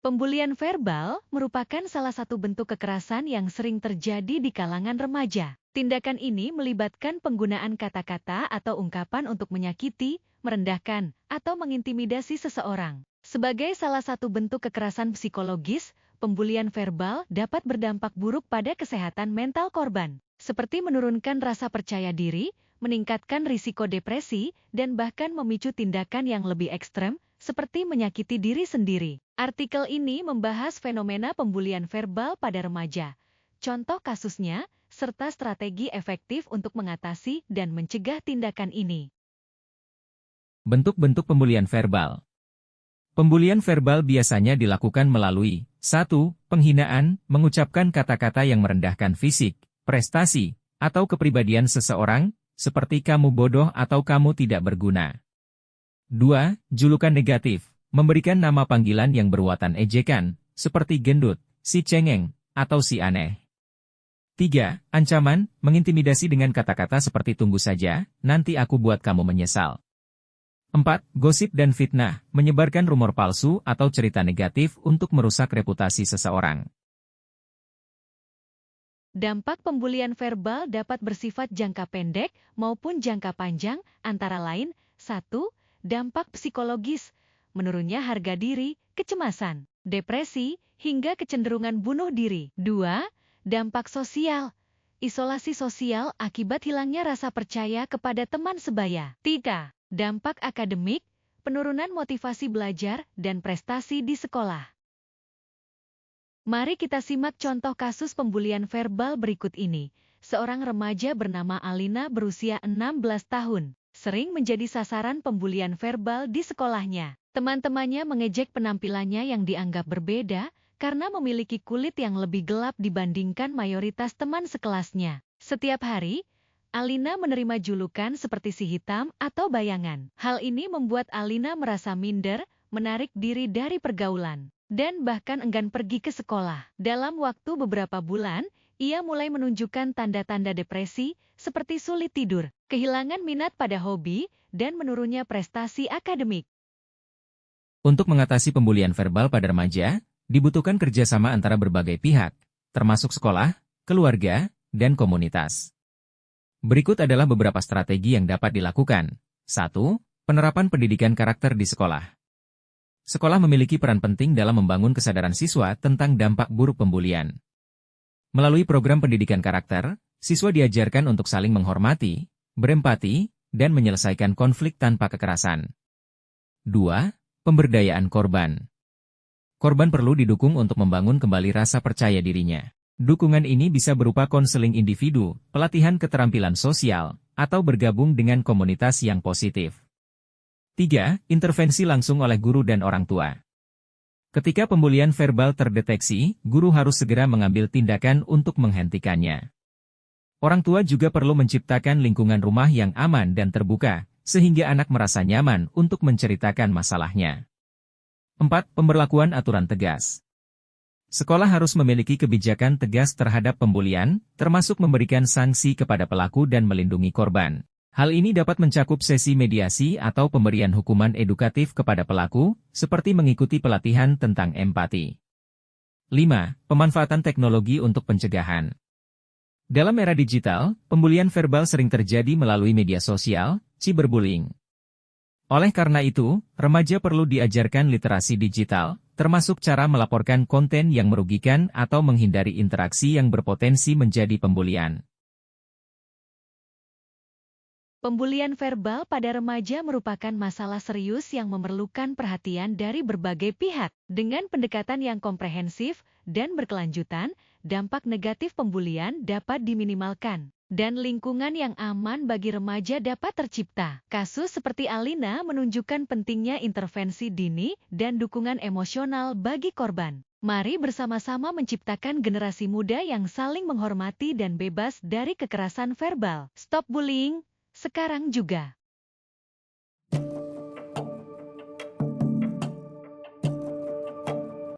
Pembulian verbal merupakan salah satu bentuk kekerasan yang sering terjadi di kalangan remaja. Tindakan ini melibatkan penggunaan kata-kata atau ungkapan untuk menyakiti, merendahkan, atau mengintimidasi seseorang. Sebagai salah satu bentuk kekerasan psikologis, pembulian verbal dapat berdampak buruk pada kesehatan mental korban, seperti menurunkan rasa percaya diri, meningkatkan risiko depresi, dan bahkan memicu tindakan yang lebih ekstrem, seperti menyakiti diri sendiri. Artikel ini membahas fenomena pembulian verbal pada remaja, contoh kasusnya, serta strategi efektif untuk mengatasi dan mencegah tindakan ini. Bentuk-bentuk pembulian verbal. Pembulian verbal biasanya dilakukan melalui 1. Penghinaan, mengucapkan kata-kata yang merendahkan fisik, prestasi, atau kepribadian seseorang, seperti kamu bodoh atau kamu tidak berguna. 2. Julukan negatif, memberikan nama panggilan yang bermuatan ejekan, seperti gendut, si cengeng, atau si aneh. 3. Ancaman, mengintimidasi dengan kata-kata seperti tunggu saja, nanti aku buat kamu menyesal. 4. Gosip dan fitnah, menyebarkan rumor palsu atau cerita negatif untuk merusak reputasi seseorang. Dampak pembulian verbal dapat bersifat jangka pendek maupun jangka panjang, antara lain, 1. Dampak psikologis, menurunnya harga diri, kecemasan, depresi, hingga kecenderungan bunuh diri. 2. Dampak sosial, isolasi sosial akibat hilangnya rasa percaya kepada teman sebaya. 3. Dampak akademik, penurunan motivasi belajar dan prestasi di sekolah. Mari kita simak contoh kasus pembulian verbal berikut ini. Seorang remaja bernama Alina berusia 16 tahun, sering menjadi sasaran pembulian verbal di sekolahnya. Teman-temannya mengejek penampilannya yang dianggap berbeda karena memiliki kulit yang lebih gelap dibandingkan mayoritas teman sekelasnya. Setiap hari, Alina menerima julukan seperti si hitam atau bayangan. Hal ini membuat Alina merasa minder, menarik diri dari pergaulan, dan bahkan enggan pergi ke sekolah. Dalam waktu beberapa bulan, ia mulai menunjukkan tanda-tanda depresi, seperti sulit tidur, kehilangan minat pada hobi, dan menurunnya prestasi akademik. Untuk mengatasi pembulian verbal pada remaja, dibutuhkan kerjasama antara berbagai pihak, termasuk sekolah, keluarga, dan komunitas. Berikut adalah beberapa strategi yang dapat dilakukan. 1. Penerapan pendidikan karakter di sekolah. Sekolah memiliki peran penting dalam membangun kesadaran siswa tentang dampak buruk pembulian. Melalui program pendidikan karakter, siswa diajarkan untuk saling menghormati, berempati, dan menyelesaikan konflik tanpa kekerasan. 2. Pemberdayaan korban. Korban perlu didukung untuk membangun kembali rasa percaya dirinya. Dukungan ini bisa berupa konseling individu, pelatihan keterampilan sosial, atau bergabung dengan komunitas yang positif. 3. Intervensi langsung oleh guru dan orang tua. Ketika pembulian verbal terdeteksi, guru harus segera mengambil tindakan untuk menghentikannya. Orang tua juga perlu menciptakan lingkungan rumah yang aman dan terbuka, sehingga anak merasa nyaman untuk menceritakan masalahnya. 4. Pemberlakuan aturan tegas. Sekolah harus memiliki kebijakan tegas terhadap pembulian, termasuk memberikan sanksi kepada pelaku dan melindungi korban. Hal ini dapat mencakup sesi mediasi atau pemberian hukuman edukatif kepada pelaku, seperti mengikuti pelatihan tentang empati. 5. Pemanfaatan teknologi untuk pencegahan. Dalam era digital, pembulian verbal sering terjadi melalui media sosial, cyberbullying. Oleh karena itu, remaja perlu diajarkan literasi digital, termasuk cara melaporkan konten yang merugikan atau menghindari interaksi yang berpotensi menjadi pembulian. Pembulian verbal pada remaja merupakan masalah serius yang memerlukan perhatian dari berbagai pihak. Dengan pendekatan yang komprehensif dan berkelanjutan, dampak negatif pembulian dapat diminimalkan, dan lingkungan yang aman bagi remaja dapat tercipta. Kasus seperti Alina menunjukkan pentingnya intervensi dini dan dukungan emosional bagi korban. Mari bersama-sama menciptakan generasi muda yang saling menghormati dan bebas dari kekerasan verbal. Stop bullying sekarang juga.